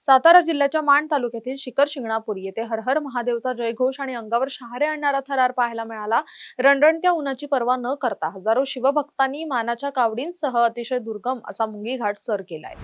सातारा जिल्ह्याच्या माण तालुक्यातील शिखर शिंगणापूर येथे हर हर महादेवचा जयघोष आणि अंगावर शहारे आणणारा थरार पाहायला मिळाला। रणरणत्या उन्हाची पर्वा न करता हजारो शिवभक्तांनी मानाच्या कावडींसह अतिशय दुर्गम असा मुंगी घाट सर केलाय।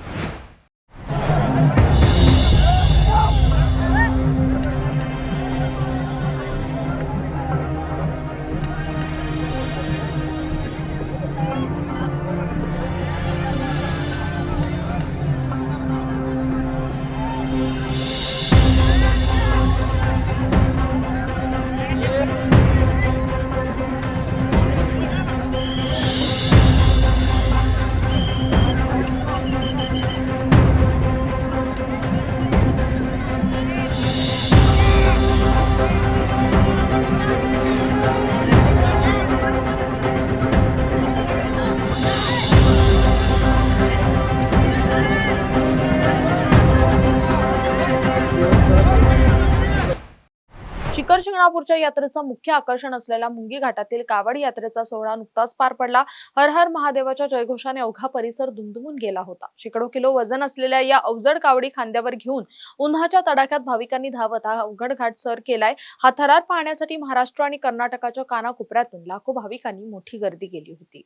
शिखर शिंगणापूरच्या यात्रेचं मुख्य आकर्षण असलेल्या मुंगी घाटातील कावड यात्रेचा सोहळा नुकताच पार पडला। हर हर महादेवाच्या जयघोषाने अवघा परिसर दुमदुमून गेला होता। शेकडो किलो वजन असलेल्या या अवजड कावडी खांद्यावर घेऊन उन्हाच्या तडाख्यात भाविकांनी धावत हा अवघड घाट सर केलाय। हा थरार पाहण्यासाठी महाराष्ट्र आणि कर्नाटकाच्या कानाकोपऱ्यातून लाखो भाविकांनी मोठी गर्दी केली होती।